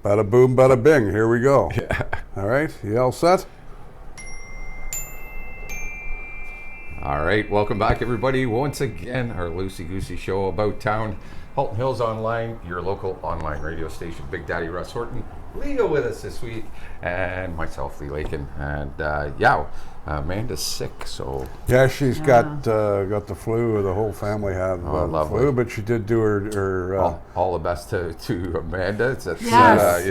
Bada boom, bada bing. Here we go. Yeah. All right. You all set? All right. Welcome back, everybody. Once again, our loosey-goosey show about town. Halton Hills Online, your local online radio station. Big Daddy Russ Horton. Leah with us this week. And myself, Lee Lakin. And Amanda's sick, so... Yeah, she's got the flu. The whole family have the flu, but she did do her all the best to Amanda. It's yes.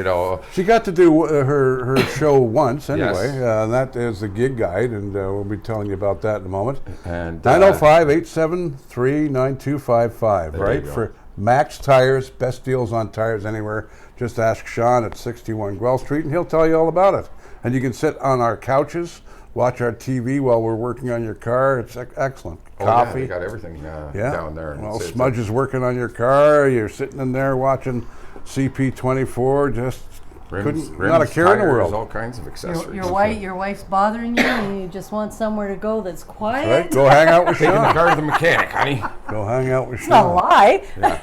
She got to do her show once anyway. Yes. And that is the gig guide, and we'll be telling you about that in a moment. And 905-873-9255, right? For Max Tires, best deals on tires anywhere. Just ask Sean at 61 Guelph Street, and he'll tell you all about it. And you can sit on our couches, watch our TV while we're working on your car. It's excellent. Coffee. Yeah, they got everything down there. Well, Smudge is working on your car. You're sitting in there watching CP24. Just rims, not a care in the world. All kinds of accessories. Your wife's bothering you, and you just want somewhere to go that's quiet. Right. Go hang out with Sean. Taking the car to the mechanic, honey. Go hang out with Sean. It's not a lie. Yeah.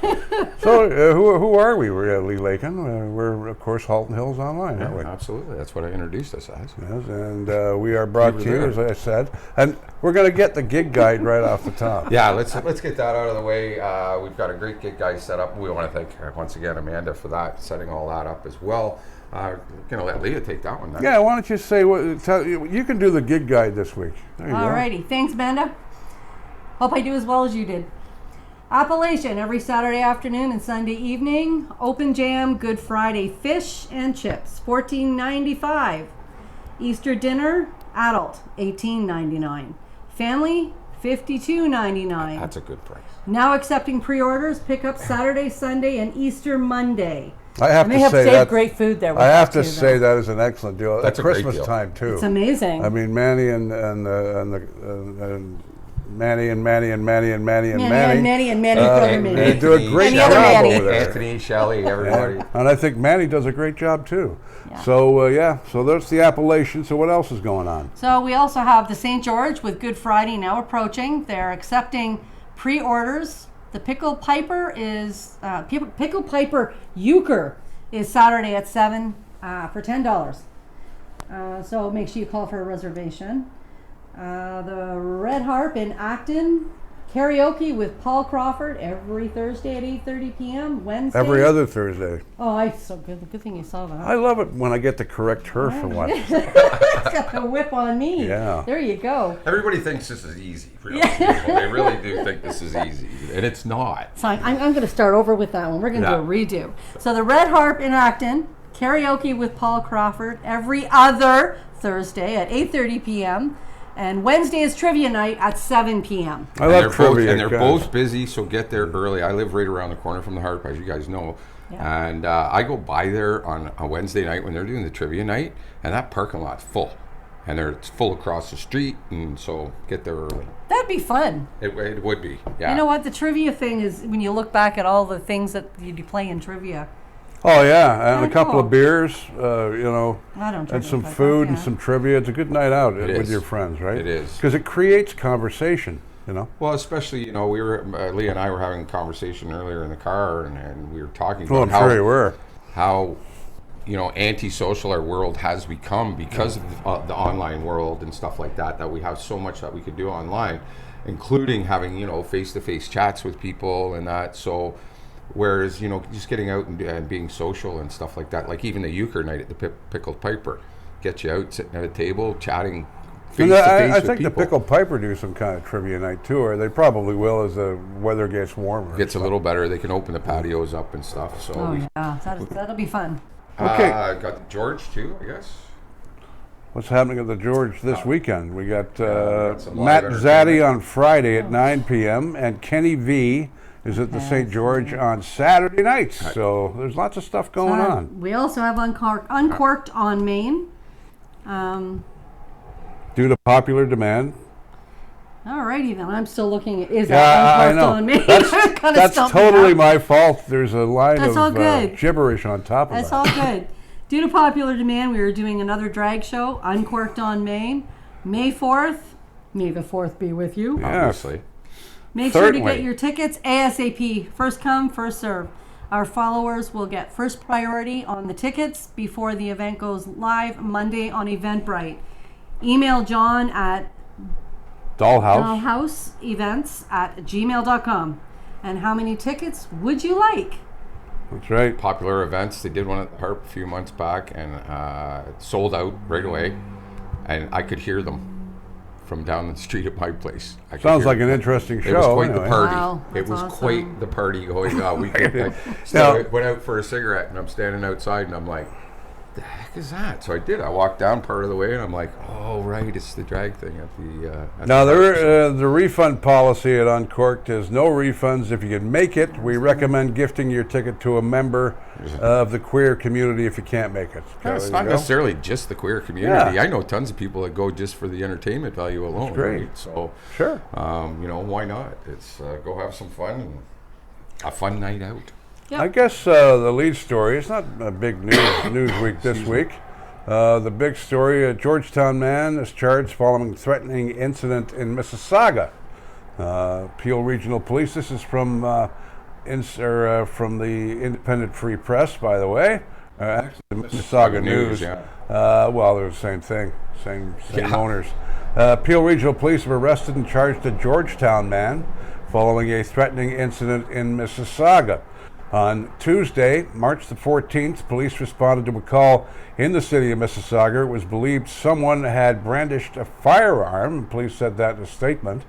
So who are we? We're Lee Lakin. We're of course Halton Hills Online, aren't we? Absolutely. That's what I introduced us as. Yes, and we are brought to you, as I said, and we're going to get the gig guide right off the top. Yeah, let's get that out of the way. We've got a great gig guide set up. We want to thank once again Amanda for that, setting all that up as well. Going to let Leah take that one then. Yeah, why don't you say you can do the gig guide this week. Alrighty, thanks, Amanda. Hope I do as well as you did. Appalachian every Saturday afternoon and Sunday evening. Open Jam Good Friday fish and chips, $14.95. Easter dinner, adult, $18.99. Family, $52.99. That's a good price. Now accepting pre-orders. Pick up Saturday, Sunday, and Easter Monday. I have to say that great food there. I have to say that is an excellent deal. That's at Christmas time too. It's amazing. I mean, Manny and Manny do a great job over there. Anthony, Shelley, everybody. And I think Manny does a great job too. Yeah. So that's the Appalachian. So what else is going on? So we also have the St. George with Good Friday now approaching. They're accepting pre-orders. The Pickle Piper is Pickle Piper Euchre is Saturday at 7 for $10. So make sure you call for a reservation. The Red Harp in Acton, karaoke with Paul Crawford every Thursday at 8:30 p.m. Wednesday. Every other Thursday. Oh, so good. Good thing you saw that. I love it when I get to correct her for once. It's got the whip on me. Yeah. There you go. Everybody thinks this is easy. They really do think this is easy, and it's not. So I'm going to start over with that one. We're going to do a redo. So the Red Harp in Acton, karaoke with Paul Crawford every other Thursday at 8:30 p.m. And Wednesday is trivia night at 7 p.m. I love trivia. And they're both busy, so get there early. I live right around the corner from the Harp, as you guys know. Yeah. And I go by there on a Wednesday night when they're doing the trivia night, and that parking lot's full. And it's full across the street, and so get there early. That'd be fun. It would be, yeah. You know what? The trivia thing is, when you look back at all the things that you play in trivia. Oh yeah, and a couple of beers, and some food and some trivia. It's a good night out with your friends, right? It is. Because it creates conversation, Well, especially, we were, Leah and I were having a conversation earlier in the car, and we were talking about how antisocial our world has become because of the online world and stuff like that we have so much that we could do online, including having, face-to-face chats with people and that, so... Whereas, just getting out and being social and stuff like that, like even the euchre night at the Pickled Piper, get you out, sitting at a table, chatting face to face with people. I think the Pickled Piper do some kind of trivia night too, or they probably will as the weather gets warmer. Gets a little better. They can open the patios up and stuff. So that'll be fun. Okay. Got the George too, I guess. What's happening at the George this weekend? We got Matt Zaddy on Friday at 9 p.m. and Kenny V is at the St. George on Saturday nights. Right. So there's lots of stuff going on. We also have Uncorked on Main. Due to popular demand. Alrighty then, I'm still looking at Uncorked on Main. That's totally my fault. There's a line of gibberish on top of that. That's all good. Due to popular demand, we are doing another drag show, Uncorked on Main, May 4th. May the 4th be with you. Obviously. Make sure to get your tickets ASAP. First come, first serve. Our followers will get first priority on the tickets before the event goes live Monday on Eventbrite. Email John at dollhouseevents@gmail.com. And how many tickets would you like? That's right. Popular events. They did one at the Harp a few months back and it sold out right away. And I could hear them from down the street at my place. Sounds like an interesting show. It was quite anyway. the party. Wow, It that's was awesome. quite the party going on. I went out for a cigarette and I'm standing outside and I'm like, the heck is that? So I did. I walked down part of the way and I'm like, oh, right, it's the drag thing at the... Now, the refund policy at Uncorked is no refunds. If you can make it, we recommend gifting your ticket to a member of the queer community if you can't make it. It's not necessarily just the queer community. Yeah. I know tons of people that go just for the entertainment value alone. That's great. Right? So, Sure. why not? It's go have some fun and a fun night out. Yep. I guess the lead story, it's not a big news week this week. The big story, a Georgetown man is charged following threatening incident in Mississauga. Peel Regional Police, this is from the Independent Free Press, by the way. Actually, the Mississauga News. Yeah. Well, they're the same thing, same owners. Peel Regional Police have arrested and charged a Georgetown man following a threatening incident in Mississauga. On Tuesday, March the 14th, police responded to a call in the city of Mississauga. It was believed someone had brandished a firearm. Police said that in a statement.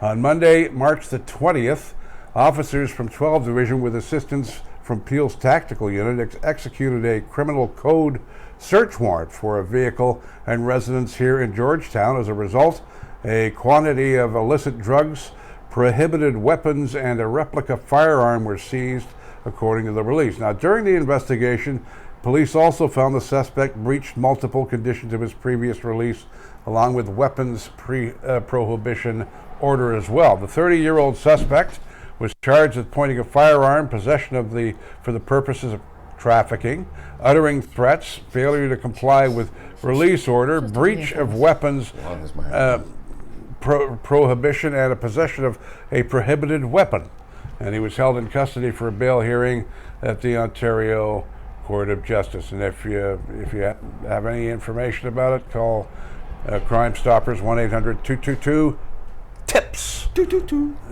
On Monday, March the 20th, officers from 12th Division with assistance from Peel's Tactical Unit executed a criminal code search warrant for a vehicle and residence here in Georgetown. As a result, a quantity of illicit drugs, prohibited weapons, and a replica firearm were seized, according to the release. Now, during the investigation, police also found the suspect breached multiple conditions of his previous release, along with weapons prohibition order as well. The 30-year-old suspect was charged with pointing a firearm, possession of for the purposes of trafficking, uttering threats, failure to comply with release order, breach of weapons prohibition, and a possession of a prohibited weapon. And he was held in custody for a bail hearing at the Ontario Court of Justice. And if you have any information about it, call Crime Stoppers 1-800-222-TIPS.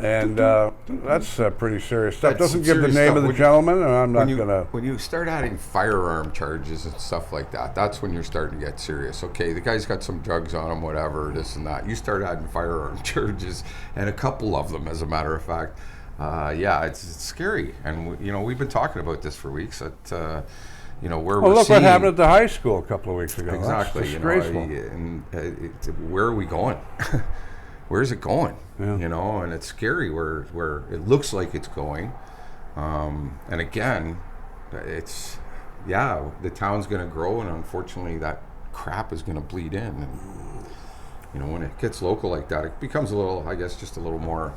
And that's pretty serious stuff. That's Doesn't give the serious name stuff. of the When gentleman, and I'm not going to... When you start adding firearm charges and stuff like that, that's when you're starting to get serious. Okay, the guy's got some drugs on him, whatever, this and that. You start adding firearm charges, and a couple of them, as a matter of fact. It's scary, and we've been talking about this for weeks. That where Well, we're look seeing, what happened at the high school a couple of weeks ago. exactly. That's disgraceful. Where are we going? Where's it going? Yeah. And it's scary where it looks like it's going. And again, it's the town's going to grow, and unfortunately, that crap is going to bleed in. And when it gets local like that, it becomes a little, I guess, just a little more.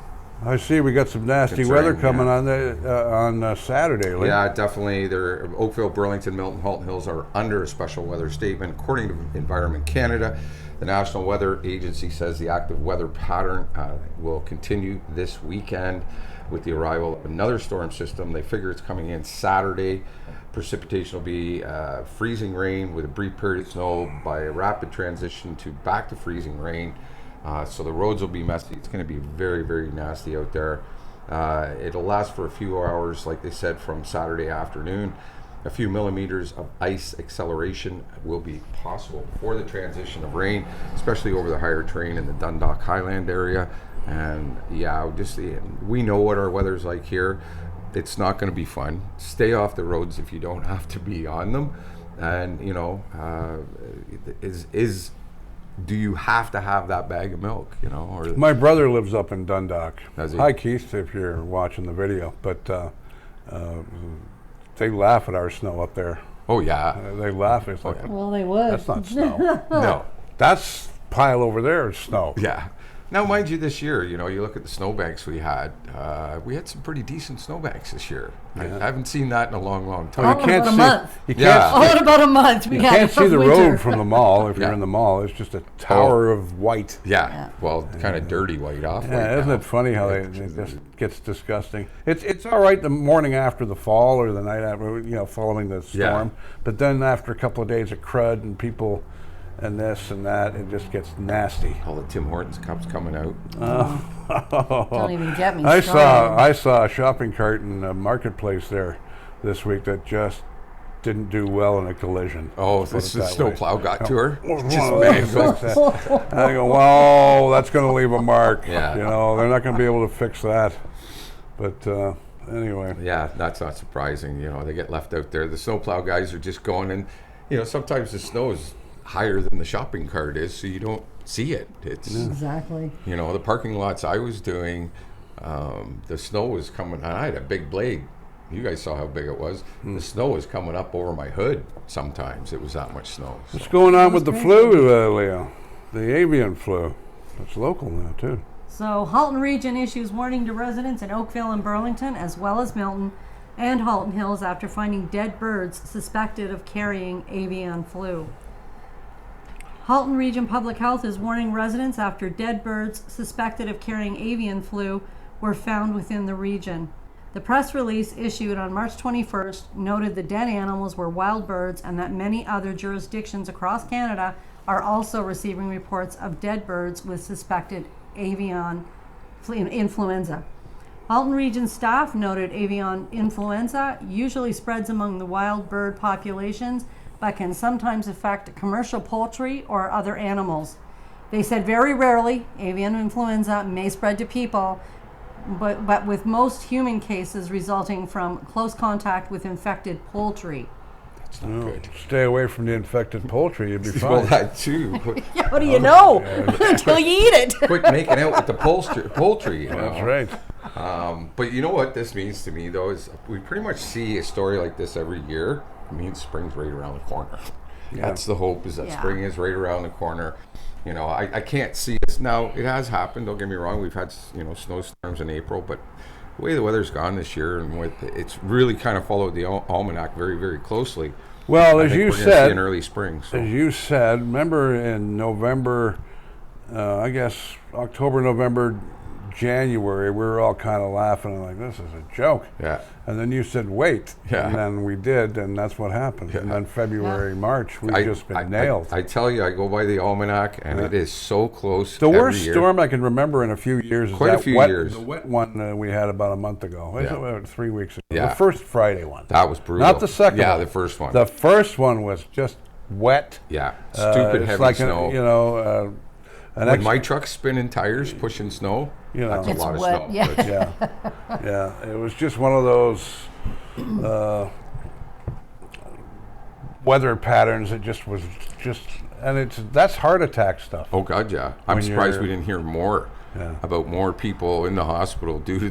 I see we got some nasty weather coming on Saturday. Lee. Yeah, definitely. Oakville, Burlington, Milton, Halton Hills are under a special weather statement. According to Environment Canada, the National Weather Agency says the active weather pattern will continue this weekend with the arrival of another storm system. They figure it's coming in Saturday. Precipitation will be freezing rain with a brief period of snow by a rapid transition to back to freezing rain. So the roads will be messy. It's going to be very, very nasty out there. It'll last for a few hours, like they said, from Saturday afternoon. A few millimeters of ice acceleration will be possible before the transition of rain, especially over the higher terrain in the Dundalk Highland area. And we know what our weather's like here. It's not going to be fun. Stay off the roads if you don't have to be on them. And do you have to have that bag of milk? Or My brother lives up in Dundalk. Does he? Hi, Keith, if you're watching the video. But they laugh at our snow up there. Oh yeah. They laugh. It's like, Well, they would. that's not snow. No. That's pile over there is snow. Yeah. Now, mind you, this year, you look at the snowbanks we had some pretty decent snowbanks this year. I haven't seen that in a long, long time. All in about a month. You can't All in about a month. You can't see the road from the mall if Yeah. you're in the mall. It's just a tower of white. Yeah. Well, kind of dirty white off. Yeah, isn't it funny how it just gets disgusting? It's all right the morning after the fall or the night after, following the storm. But then after a couple of days of crud and people and this and that, it just gets nasty. All the Tim Hortons cups coming out. Don't even get me I started. saw a shopping cart in a marketplace there this week that just didn't do well in a collision. Oh, Put this it that snowplow got to her. Just and I go, well, that's going to leave a mark. Yeah. They're not going to be able to fix that. But anyway. Yeah, that's not surprising. They get left out there. The snowplow guys are just going, and sometimes the snow is higher than the shopping cart is, so you don't see it. It's Exactly. the parking lots I was doing, the snow was coming, and I had a big blade. You guys saw how big it was. The snow was coming up over my hood sometimes. It was that much snow. So. What's going on with the flu, Leah? The avian flu. It's local now, too. So Halton Region issues warning to residents in Oakville and Burlington, as well as Milton and Halton Hills, after finding dead birds suspected of carrying avian flu. Halton Region Public Health is warning residents after dead birds suspected of carrying avian flu were found within the region. The press release issued on March 21st noted the dead animals were wild birds and that many other jurisdictions across Canada are also receiving reports of dead birds with suspected avian influenza. Halton Region staff noted avian influenza usually spreads among the wild bird populations, but can sometimes affect commercial poultry or other animals. They said very rarely avian influenza may spread to people, but with most human cases resulting from close contact with infected poultry. That's not good. Stay away from the infected poultry, you'd be Well, fine. that too. Yeah, what do you know? Until you eat it. Quit making out with the poultry. That's right. But you know what this means to me, though, is we pretty much see a story like this every year. It means spring's right around the corner. Yeah. That's the hope, is that spring is right around the corner. I can't see us now. It has happened. Don't get me wrong. We've had snowstorms in April, but the way the weather's gone this year, and it's really kind of followed the almanac very, very closely. Well, I think we're gonna see an early spring. So. as you said, remember in November, I guess October, November, January, we were all kind of laughing like, this is a joke. Yeah. And then you said, wait. Yeah. And then we did, and that's what happened. Yeah. And then February, March, we've just been nailed. I tell you, I go by the almanac, and it is so close. The every worst year. storm I can remember in a few years is Quite a that few wet, years. the wet one we had about a month ago. Yeah. 3 weeks ago. Yeah. The first Friday one. That was brutal. Not the second Yeah, one. the first one. The first one was just wet. Yeah, stupid It's heavy like snow. An My truck's spinning tires, pushing snow. That's a It's lot of wet, snow. yeah. but- yeah. It was just one of those weather patterns. It just was and that's heart attack stuff. Oh God, yeah. I'm When surprised you're- we didn't hear more about more people in the hospital due to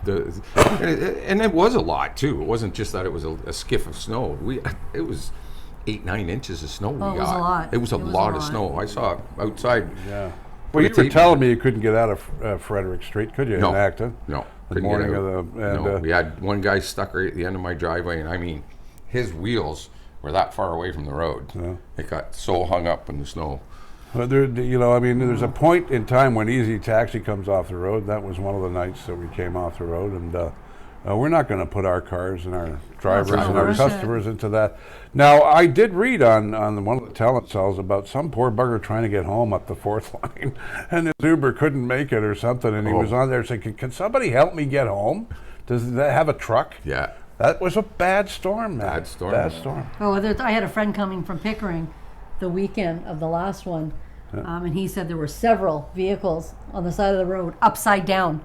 the and it was a lot too. It wasn't just that it was a skiff of snow. It was 8-9 inches of snow we got. It was a lot. It was a lot of snow. I saw outside. Yeah. Well, you were telling me you couldn't get out of Frederick Street, could you? No. In Acton? No. The couldn't get morning out. of the No, we had one guy stuck right at the end of my driveway, and I mean, his wheels were that far away from the road. Yeah. It got so hung up in the snow. But there's a point in time when Easy Taxi comes off the road. That was one of the nights that we came off the road, and we're not going to put our cars and our drivers and our customers into that. Now, I did read on one of the talent cells about some poor bugger trying to get home up the 4th line, and his Uber couldn't make it or something, and he was on there saying, can somebody help me get home? Does that have a truck? Yeah. That was a bad storm, man. Bad storm. Bad storm. Oh, I had a friend coming from Pickering the weekend of the last one, and he said there were several vehicles on the side of the road upside down.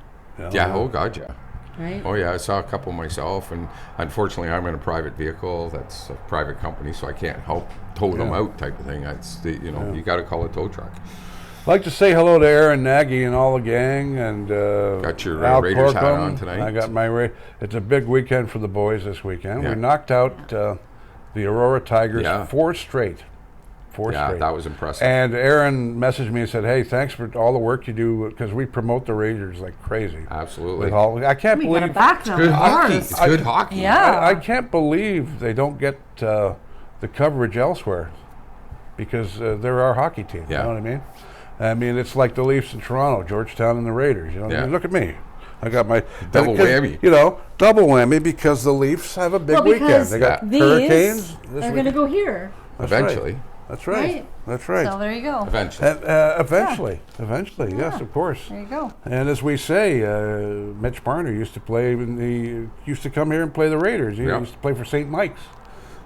Yeah, oh God, yeah. Right? Oh yeah, I saw a couple myself, and unfortunately, I'm in a private vehicle. That's a private company, so I can't help tow them out, type of thing. That's you got to call a tow truck. I'd like to say hello to Aaron Nagy and all the gang, and Got your Al Raiders hat Corcoran. on tonight. I got my It's a big weekend for the boys this weekend. Yeah. We knocked out the Aurora Tigers Yeah. 4 straight. 4 Yeah, straight. that was impressive. And Aaron messaged me and said, "Hey, thanks for all the work you do because we promote the Rangers like crazy." Absolutely. I can't We gotta believe back them. Good of hockey. course. It's good hockey. Yeah. I can't believe they don't get the coverage elsewhere because they're our hockey team. Yeah. You know what I mean? I mean, it's like the Leafs in Toronto, Georgetown, and the Raiders. You know what I Yeah. mean? Look at me. I got my Double because, whammy. You know, double whammy because the Leafs have a big Well, weekend. because They got these Hurricanes this are going to weekend. go here. That's right. Eventually. That's right. Right. That's right. So there you go. Eventually. Eventually, yes, of course. There you go. And as we say, Mitch Marner used to play. He used to come here and play the Raiders. He Yeah. used to play for St. Mike's.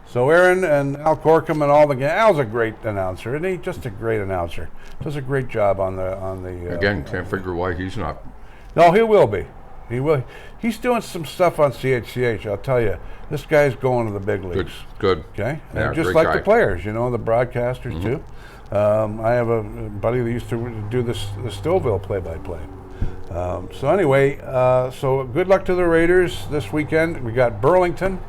So Aaron and Al Corkum and all the gang. Al's a great announcer, and he just a great announcer. Does a great job on the. Again, can't figure why he's not. No, he will be. He will. He's doing some stuff on CHCH. I'll tell you, this guy's going to the big leagues. Good. Okay, Yeah, and just great like guy. the players, you know, the broadcasters too. I have a buddy that used to do the Stillville play-by-play. So anyway, so good luck to the Raiders this weekend. We got Burlington,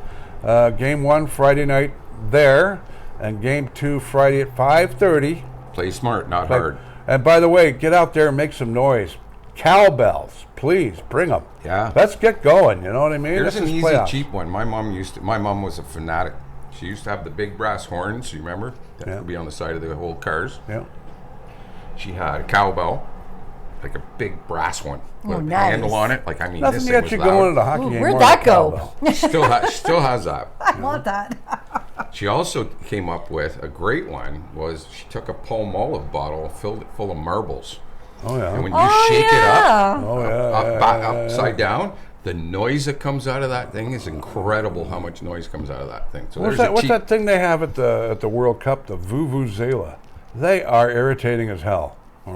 game 1 Friday night there, and game 2 Friday at 5:30. Play smart, not hard. And by the way, get out there and make some noise. Cowbells, please bring them. Yeah. Let's get going. You know what I mean? Here's This an is easy, playoffs. cheap one. My mom was a fanatic. She used to have the big brass horns, you remember? That Yeah. would be on the side of the whole cars. Yeah. She had a cowbell, like a big brass one with a nice. handle on it. Like, I mean, Nothing this to thing get was you loud. going to the hockey Ooh, game. where'd more that than a go? cowbell. Still has that. I want that. She also came up with a great one. Was she took a Palmolive bottle, filled it full of marbles, Oh yeah. and when you shake it up, Oh yeah. upside down, the noise that comes out of that thing is incredible. How much noise comes out of that thing? So What's there's that? a What's cheap. that thing they have at the World Cup? The vuvuzela. They are irritating as hell. You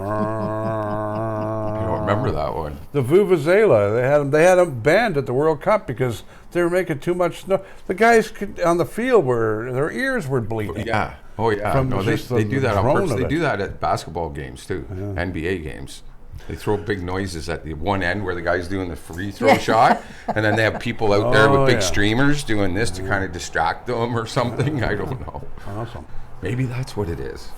don't remember that one? The vuvuzela. They had them banned at the World Cup because they were making too much noise. The guys on the field their ears were bleeding. Yeah. Oh yeah. From No, just they the do that on drone purpose. of They it. do that at basketball games too, NBA games. They throw big noises at the one end where the guy's doing the free throw shot, and then they have people out there with big yeah. streamers doing this to kind of distract them or something. I don't know. Awesome. Maybe that's what it is.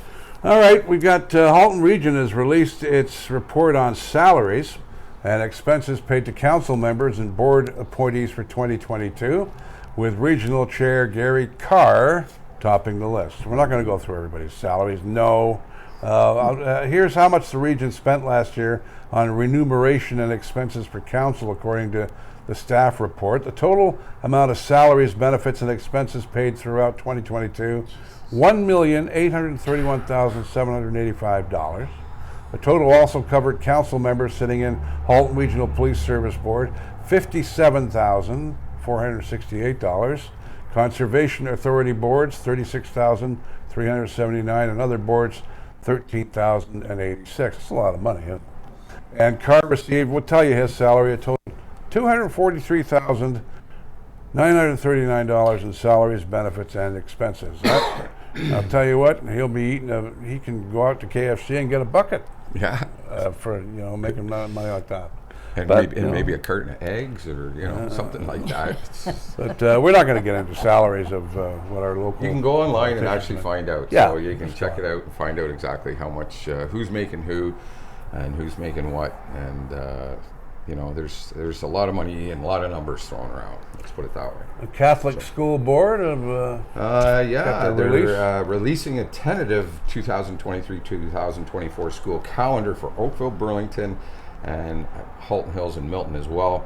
All right, we've got Halton Region has released its report on salaries and expenses paid to council members and board appointees for 2022, with Regional Chair Gary Carr topping the list. We're not going to go through everybody's salaries. No. Here's how much the region spent last year on remuneration and expenses for council, according to the staff report. The total amount of salaries, benefits, and expenses paid throughout 2022, $1,831,785. The total also covered council members sitting in Halton Regional Police Service Board, $57,468. Conservation Authority boards, $36,379, and other boards, $13,086. That's a lot of money. Huh? And Carr received, we'll tell you his salary, a total $243,939 in salaries, benefits, and expenses. I'll tell you what, he'll be eating he can go out to KFC and get a bucket Yeah. for making money like that. And, But, maybe a carton of eggs or something like that. But we're not going to get into salaries of what our local. You can go online and politicians actually make. find out. Yeah. So you can check it out and find out exactly how much, who's making who, and who's making what, and there's a lot of money and a lot of numbers thrown around. Let's put it that way. The Catholic School Board of. Yeah, their they're releasing a tentative 2023-2024 school calendar for Oakville, Burlington, and Halton Hills and Milton as well.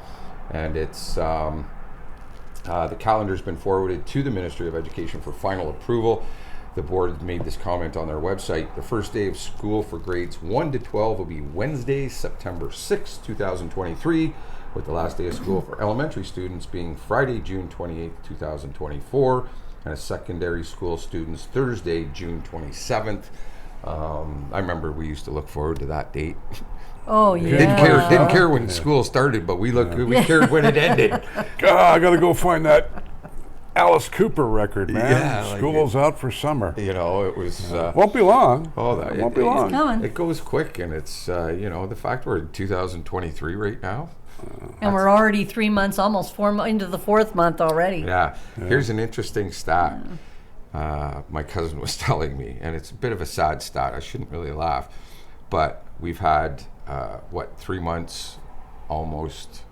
And it's the calendar's been forwarded to the Ministry of Education for final approval. The board made this comment on their website. The first day of school for grades 1 to 12 will be Wednesday, September 6, 2023, with the last day of school for elementary students being Friday, June 28, 2024, and secondary school students Thursday, June 27th. I remember we used to look forward to that date. Oh yeah. Didn't care when school started, but we cared when it ended. God, I got to go find that Alice Cooper record, man. Yeah, like School's out for summer. It was. Won't be long. That won't be long. Coming. It goes quick, and it's the fact we're in 2023 right now. And we're already 3 months, almost into the fourth month already. Yeah. Here's an interesting stat. my cousin was telling me, and it's a bit of a sad stat. I shouldn't really laugh, but we've had 3 months almost.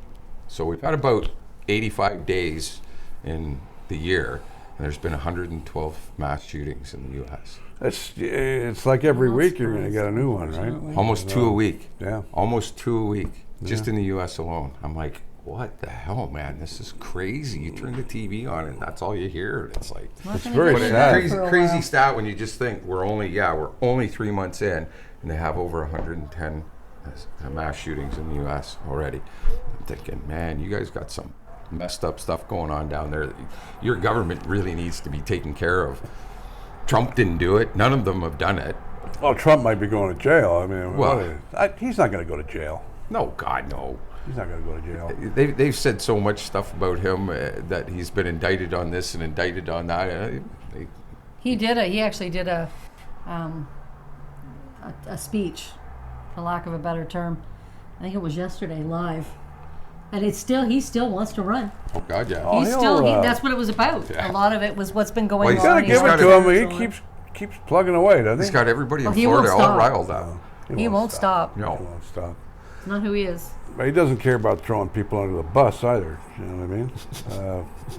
So we've had about 85 days in the year, and there's been 112 mass shootings in the U.S. It's like every week you're going to get a new one, right? Almost 2 a week. Yeah. Almost 2 a week, just in the U.S. alone. I'm like, what the hell, man? This is crazy. You turn the TV on and that's all you hear. It's like, it's very sad. Crazy stat when you just think we're only 3 months in, and they have over 110 mass shootings in the U.S. already. I'm thinking, man, you guys got some messed up stuff going on down there. Your government really needs to be taken care of. Trump didn't do it. None of them have done it. Well, Trump might be going to jail. I mean, he's not going to go to jail. No, God, no. He's not going to go to jail. They've said so much stuff about him that he's been indicted on this and indicted on that. He actually did a speech, for lack of a better term. I think it was yesterday, live. And he still wants to run. Oh God, yeah. That's what it was about. Yeah. A lot of it was what's been going on. You gotta give it to him. He keeps plugging away, doesn't he? He's got everybody in Florida all riled up. He won't stop. No, he won't stop. Not who he is. But he doesn't care about throwing people under the bus either. You know what I mean?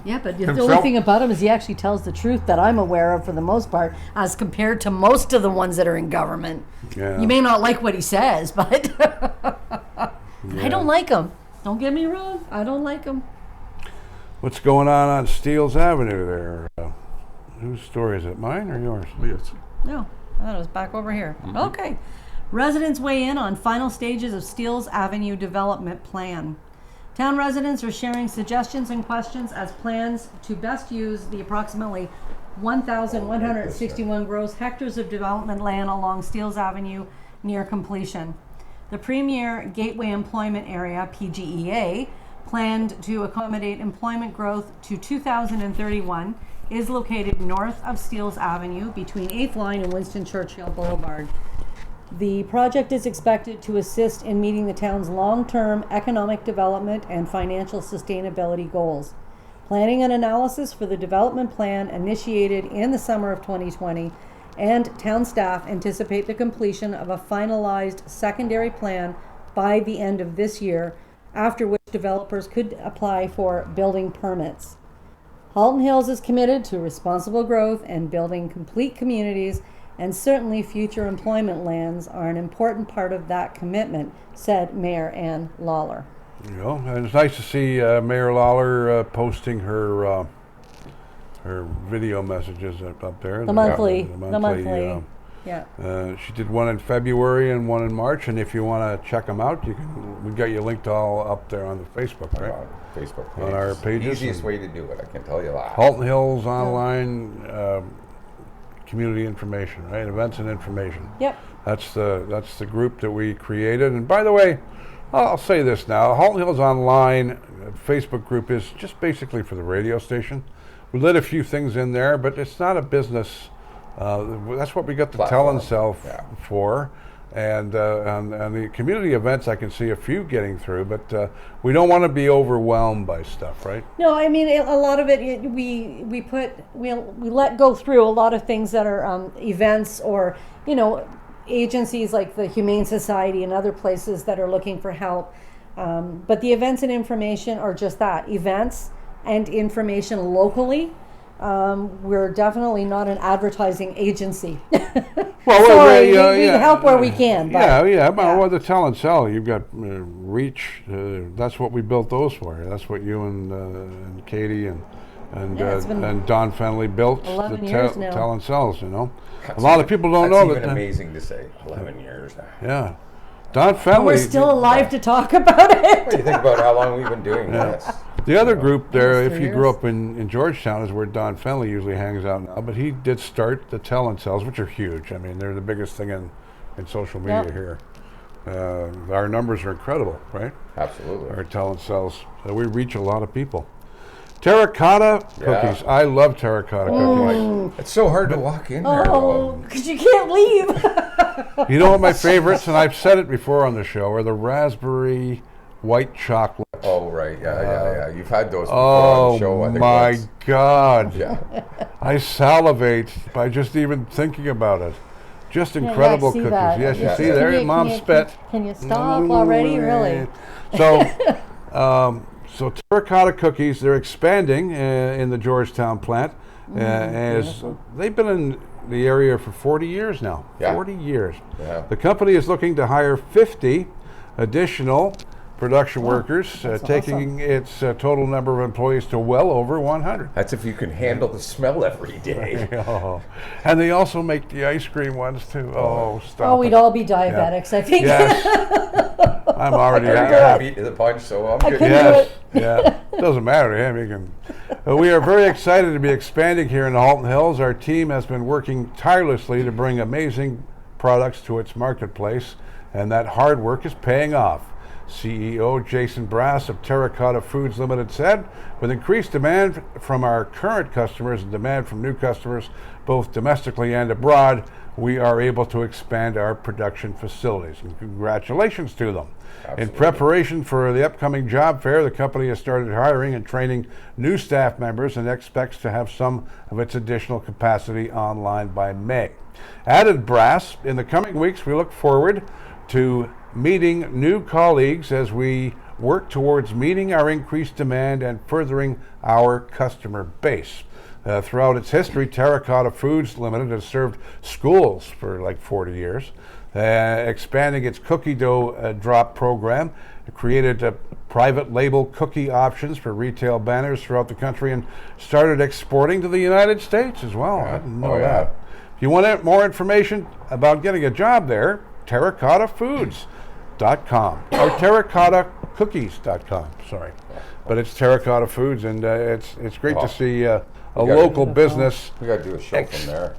Yeah, but the only thing about him is he actually tells the truth that I'm aware of for the most part, as compared to most of the ones that are in government. Yeah. You may not like what he says, but I don't like him. Don't get me wrong. I don't like him. What's going on Steeles Avenue there? Whose story is it? Mine or yours? Yes. No, I thought it was back over here. Mm-hmm. Okay. Residents weigh in on final stages of Steeles Avenue development plan. Town residents are sharing suggestions and questions as plans to best use the approximately 1,161 gross hectares of development land along Steeles Avenue near completion. The Premier Gateway Employment Area, PGEA, planned to accommodate employment growth to 2031, is located north of Steeles Avenue between 8th Line and Winston Churchill Boulevard. The project is expected to assist in meeting the town's long-term economic development and financial sustainability goals. Planning and analysis for the development plan initiated in the summer of 2020, and town staff anticipate the completion of a finalized secondary plan by the end of this year, after which developers could apply for building permits. Halton Hills is committed to responsible growth and building complete communities, and certainly future employment lands are an important part of that commitment, said Mayor Ann Lawler. You know, and it's nice to see Mayor Lawler posting her video messages up there. The monthly. Yeah. She did one in February and one in March, and if you want to check them out, we got you linked all up there on the Facebook, right? Facebook page. On our pages. Easiest way to do it, I can tell you that. Halton Hills online community information, right? Events and information. Yep. That's the group that we created. And by the way, I'll say this now: Halton Hills Online Facebook group is just basically for the radio station. We lit a few things in there, but it's not a business. That's what we got the platform. Tell for. And the community events, I can see a few getting through, but we don't want to be overwhelmed by stuff, right? No, I mean a lot of it. We let go through a lot of things that are events or agencies like the Humane Society and other places that are looking for help. But the events and information are just that, events and information locally. We're definitely not an advertising agency. Well, sorry, we help where we can. But, Well, the Tell and Sell, you've got Reach. That's what we built those for. That's what you and Katie and Don Fenley built. 11 years now. Tell and Sells. A lot of people don't know that. That's even amazing to say. 11 years now. Yeah. Don Fenley. We're still alive to talk about it. What do you think about how long we've been doing this? The other group there, if you grew up in Georgetown, is where Don Fenley usually hangs out now. But he did start the Tell and Sells, which are huge. I mean, they're the biggest thing in social media here. Our numbers are incredible, right? Absolutely. Our Tell and Sells. So we reach a lot of people. Terracotta cookies. I love terracotta cookies. It's so hard to walk in there. Oh, because you can't leave. You know what my favorites, and I've said it before on the show, are the raspberry white chocolate. Oh, right. Yeah. You've had those before on the show. Oh, my God. Yeah. I salivate by just even thinking about it. Just incredible I see cookies. that. Yes, you Yeah. see there, Mom spit. Can you stop already? Really? So, so terracotta cookies, they're expanding in the Georgetown plant. As beautiful. they've been in the area for 40 years now. Yeah. 40 years. Yeah. The company is looking to hire 50 additional production workers, that's taking its total number of employees to well over 100. That's if you can handle the smell every day. Oh. And they also make the ice cream ones too. Oh, stop Oh, we'd it. all be diabetics, I think. Yes. I'm already I got beat to the punch, so I'm good. couldn't do Yes. it. Yeah. Doesn't matter to him. He can. We are very excited to be expanding here in the Halton Hills. Our team has been working tirelessly to bring amazing products to its marketplace, and that hard work is paying off. CEO Jason Brass of Terracotta Foods Limited said, with increased demand from our current customers and demand from new customers, both domestically and abroad, we are able to expand our production facilities. And congratulations to them. Absolutely. In preparation for the upcoming job fair, the company has started hiring and training new staff members and expects to have some of its additional capacity online by May. Added Brass, in the coming weeks, we look forward to meeting new colleagues as we work towards meeting our increased demand and furthering our customer base. Throughout its history, Terracotta Foods Limited has served schools for like 40 years, expanding its cookie dough drop program. It created private label cookie options for retail banners throughout the country and started exporting to the United States as well. I didn't know that. If you want more information about getting a job there, terracottafoods.com or terracottacookies.com. Sorry, but it's Terracotta Foods, and it's great to see a local business. We got to do a show from there.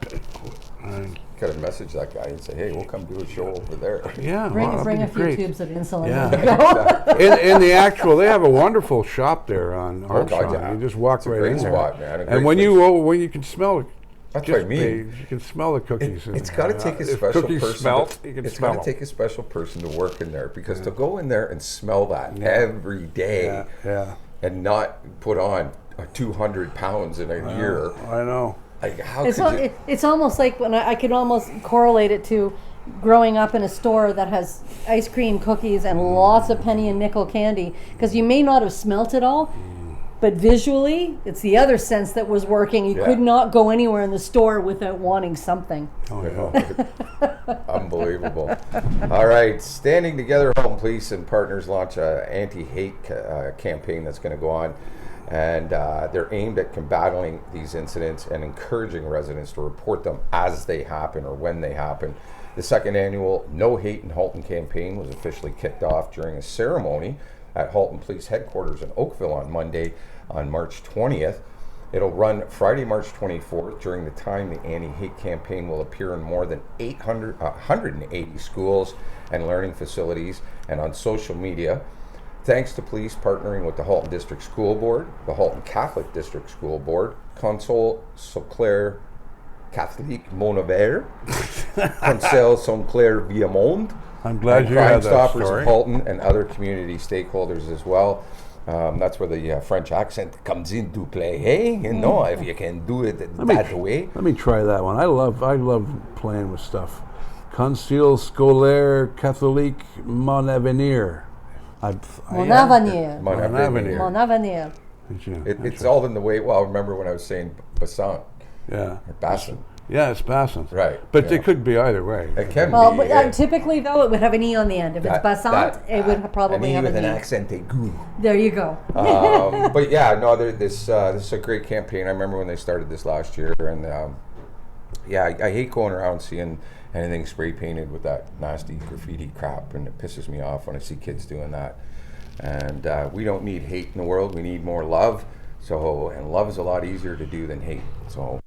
Got to message that guy and say, hey, we'll come do a show over there. Yeah, Bring that'd a be few great. tubes of insulin. Yeah. There you go. In the actual, they have a wonderful shop there on Armstrong. yeah. You just walk It's a right great in there, spot, man, a and great when place. you can smell it. That's what I mean. You can smell the cookies. It's got to take a If special cookies person. smelt, you can It's smell got to them. take a special person to work in there, because to go in there and smell that every day Yeah, and not put on 200 pounds in a year. I know. Like, how It's, could you? it's almost like when I could almost correlate it to growing up in a store that has ice cream, cookies, and lots of penny and nickel candy, because you may not have smelt it all, but visually, it's the other sense that was working. You could not go anywhere in the store without wanting something. Oh, yeah. Unbelievable. All right, Standing Together, Halton Police and partners launch a anti-hate campaign that's going to go on, and they're aimed at combating these incidents and encouraging residents to report them as they happen or when they happen. The second annual No Hate in Halton campaign was officially kicked off during a ceremony at Halton Police Headquarters in Oakville on Monday, on March 20th. It'll run Friday, March 24th. During the time, the anti-hate campaign will appear in more than 180 schools and learning facilities and on social media. Thanks to police partnering with the Halton District School Board, the Halton Catholic District School Board, Conseil Sauclair Catholique Monavert, Conseil Sauclair Viamonde, I'm glad and you Crime had that Stoppers story. of Halton, and other community stakeholders as well. That's where the French accent comes into play. Hey, you know, if you can do it that way. Let me try that one. I love playing with stuff. Conseil Scolaire Catholique Mon Avenir. Mon avenir. Mon Avenir. Mon avenir. It's all in the way. Well, remember when I was saying Bassant Yeah. or Bassant? Yeah, it's Bassant. Right, But yeah. it could be either way. It can Well, be. but, typically though, it would have an E on the end. If it's Bassant, it would probably have with an an E. accent aigu. There you go. But yeah, no, this is a great campaign. I remember when they started this last year, and I hate going around seeing anything spray painted with that nasty graffiti crap, and it pisses me off when I see kids doing that. And we don't need hate in the world. We need more love. And love is a lot easier to do than hate. So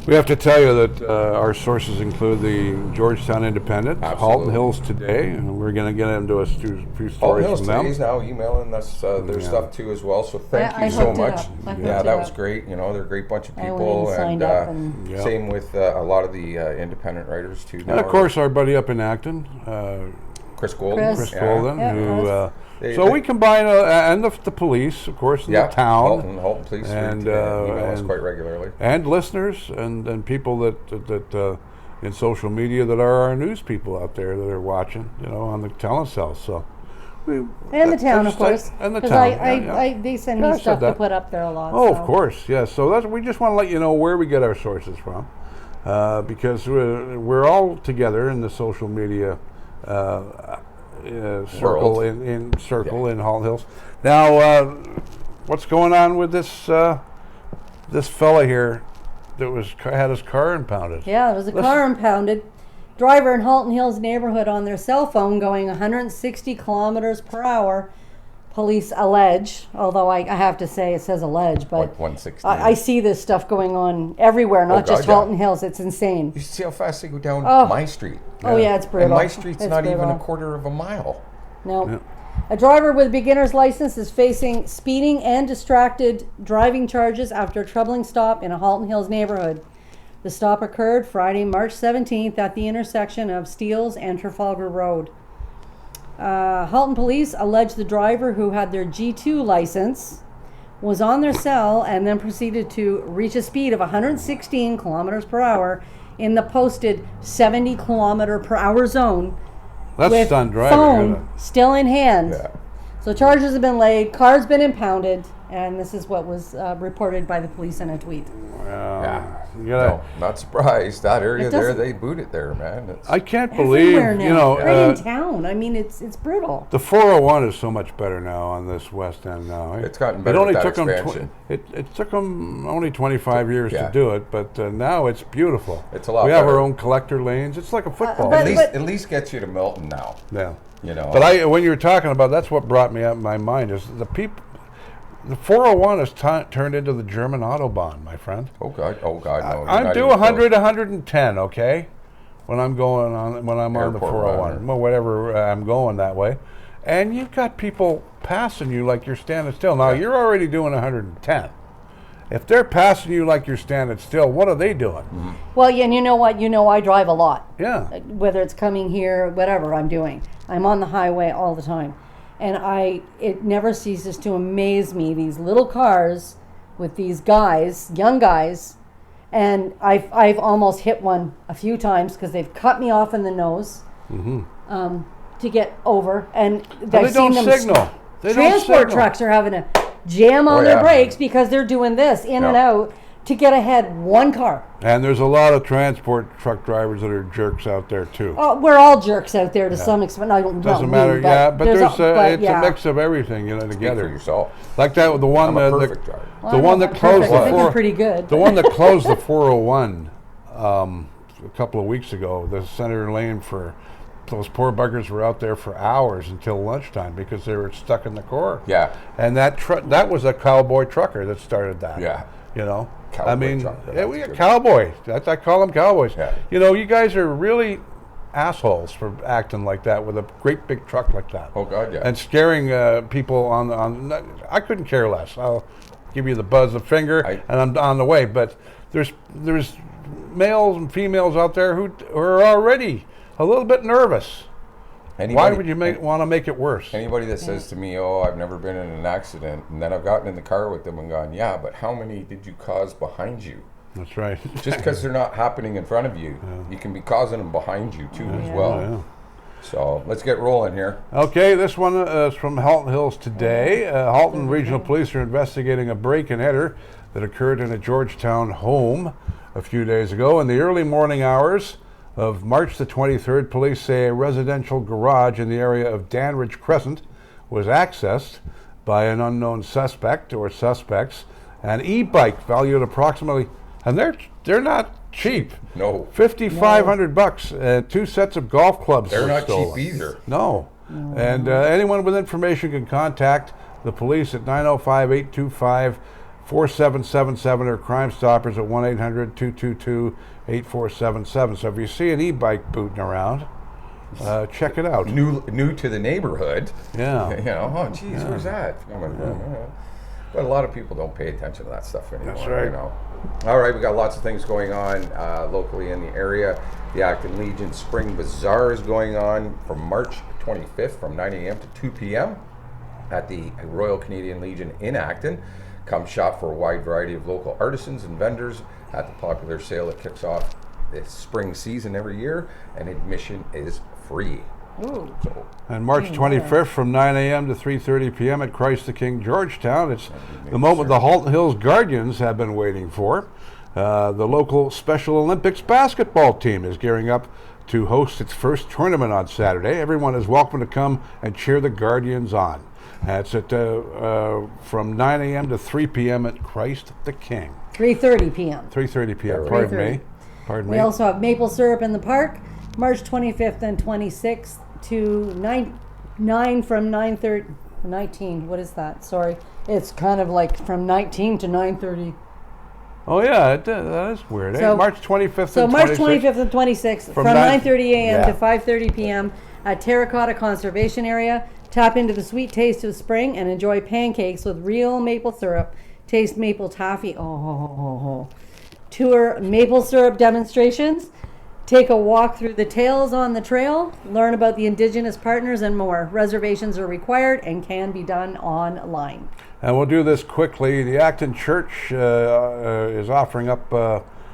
We have to tell you that our sources include the Georgetown Independent, Absolutely. Halton Hills Today, and we're going to get into a few Halton stories Hills from them. Today's now emailing us their stuff too as well. So thank I you so hooked it much. up. I hooked Yeah, it that was up. great. You know, they're a great bunch of I went people, and signed up and- Yeah. same with a lot of the independent writers too. And of course, our buddy up in Acton, Chris Golden. Chris Golden, Yeah, who. They- So we combine, and the police, of course, in the town, Halton Police and, email us and- quite regularly. and listeners, and people that in social media that are our news people out there that are watching, on the telecell. So, And the town, of course. And the 'Cause town. they send Yeah, I me said stuff to that. put up there a lot. Oh, so. of course, yes. So we just want to let you know where we get our sources from, because we're all together in the social media circle World. in Halton Hills. Now, what's going on with this fella here that had his car impounded? Yeah, there was a car impounded. Driver in Halton Hills neighborhood on their cell phone going 160 kilometers per hour. Police allege, although I have to say it says allege, but Like 160. I see this stuff going on everywhere, not God, just yeah. Halton Hills. It's insane. You see how fast they go down Oh. my street. Oh yeah, it's brutal. And my street's It's not even brutal. a quarter of a mile. No. Yeah. A driver with beginner's license is facing speeding and distracted driving charges after a troubling stop in a Halton Hills neighborhood. The stop occurred Friday, March 17th at the intersection of Steeles and Trafalgar Road. Halton police allege the driver, who had their G2 license, was on their cell and then proceeded to reach a speed of 116 kilometers per hour in the posted 70 kilometer per hour zone That's with stunned driving. phone isn't it? still in hand. Yeah. So charges have been laid, car's been impounded, and this is what was reported by the police in a tweet. Yeah. You gotta, No, not surprised. That area It there, doesn't- they boot it there, man. It's, I can't believe, Everywhere now, right in uh, town. I mean, it's brutal. the 401 is so much better now on this west end now. It's gotten better It only with that took them expansion. it took them only 25 years Yeah. to do it, but now it's beautiful. It's a lot We have our better. own collector lanes. It's like a football. but- field. at least gets you to Milton now. Yeah. You know. But when you were talking about, that's what brought me up in my mind is the people. The 401 has turned into the German Autobahn, my friend. Oh God, no. you're I not do even 100, close. 110, okay? When I'm on the Airport 401, run. well, whatever, I'm going that way. And you've got people passing you like you're standing still. Now, Yeah. you're already doing 110. If they're passing you like you're standing still, what are they doing? Mm-hmm. Well, yeah, and you know what? You know I drive a lot. Yeah. Whether it's coming here, whatever I'm doing. I'm on the highway all the time. And it never ceases to amaze me, these little cars with these guys, young guys, and I've almost hit one a few times because they've cut me off in the nose to get over, and But they don't signal. They don't transport signal. trucks are having to jam on Oh, their yeah. brakes because they're doing this in and Yeah. out to get ahead one car. And there's a lot of transport truck drivers that are jerks out there, too. Oh, we're all jerks out there to some extent. I don't Doesn't not matter, me, yeah, but it's yeah. a mix of everything, Speak together. for yourself. Like that with the one I'm a that perfect driver. Well, the I'm one not that closed perfect. the I think four, you're pretty good. the one that closed the 401 a couple of weeks ago. The Senator Lane, for those poor buggers were out there for hours until lunchtime because they were stuck in the core. Yeah. And that was a cowboy trucker that started that. Yeah. Cowboy I mean, trucker, yeah, that's we got good. cowboy. I call them cowboys. Yeah. You guys are really assholes for acting like that with a great big truck like that. Oh God, yeah. And scaring people on. I couldn't care less. I'll give you the buzz of finger, and I'm on the way. But there's males and females out there who are already a little bit nervous. Why would you want to make it worse? Anybody that says to me, "Oh, I've never been in an accident," and then I've gotten in the car with them and gone, "Yeah, but how many did you cause behind you?" That's right. Just because they're not happening in front of you, you can be causing them behind you too as well. Yeah. So let's get rolling here. Okay, this one is from Halton Hills today. Halton Regional Police are investigating a break-and-enter that occurred in a Georgetown home a few days ago. In the early morning hours of March the 23rd, police say a residential garage in the area of Danridge Crescent was accessed by an unknown suspect or suspects. An e-bike valued approximately, and they're not cheap. No. $5,500. 2 sets of golf clubs. They're were not stolen. cheap either. No. And anyone with information can contact the police at 905-825-4777 or Crime Stoppers at 1-800-222-8477. So if you see an e-bike booting around, check it out. New to the neighborhood. Yeah. Oh, geez, where's that? But a lot of people don't pay attention to that stuff anymore. That's right. All right, we got lots of things going on locally in the area. The Acton Legion Spring Bazaar is going on from March 25th from 9 a.m. to 2 p.m. at the Royal Canadian Legion in Acton. Come shop for a wide variety of local artisans and vendors at the popular sale that kicks off this spring season every year, and admission is free. Ooh. So, And March 25th from 9 a.m. to 3:30 p.m. at Christ the King, Georgetown. It's the moment the Halton Hills Guardians have been waiting for. The local Special Olympics basketball team is gearing up to host its first tournament on Saturday. Everyone is welcome to come and cheer the Guardians on. That's at from 9 a.m. to 3 p.m. at Christ the King. 3:30 p.m. 3:30 p.m. Right. Pardon 3:30. me. Pardon We me. also have maple syrup in the park, March 25th and 26th to 9 from 9:30, 19. What is that? Sorry, it's kind of like from 19 to 9:30. Oh yeah, that is weird. So- March 25th So and March 26th. 25th and 26th from 9 9:30 a.m. yeah. to 5:30 p.m. at Terracotta Conservation Area. Tap into the sweet taste of spring and enjoy pancakes with real maple syrup. Taste maple taffy. Tour maple syrup demonstrations. Take a walk through the Tales on the Trail. Learn about the Indigenous partners and more. Reservations are required and can be done online. And we'll do this quickly. The Acton Church is offering up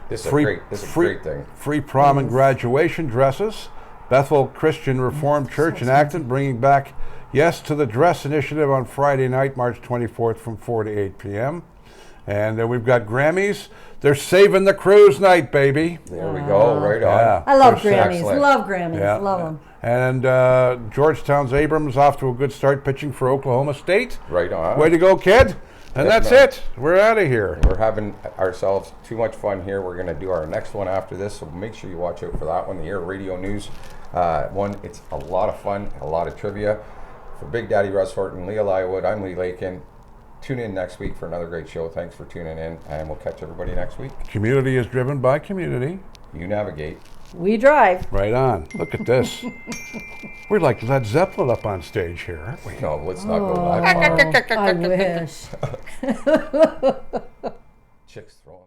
This is a great thing. free prom and graduation dresses. Bethel Christian Reformed Church in Acton bringing back Yes to the Dress initiative on Friday night, March 24th from 4 to 8 p.m. And we've got Grammys. They're saving the cruise night, baby. There we go, right on. Yeah. I love They're Grammys. excellent. Love Grammys. Yeah. Love them. And Georgetown's Abrams off to a good start pitching for Oklahoma State. Right on. Way to go, kid. And Yeah, that's man. it. We're out of here. We're having ourselves too much fun here. We're going to do our next one after this, so make sure you watch out for that one, the Air Radio News one. It's a lot of fun, a lot of trivia. For Big Daddy Russ Horton, Leah Lywood, I'm Lee Lakin. Tune in next week for another great show. Thanks for tuning in, and we'll catch everybody next week. Community is driven by community. You navigate. We drive. Right on. Look at this. We're like Led Zeppelin up on stage here, aren't we? No, let's not go that far. I wish. Chicks throwing.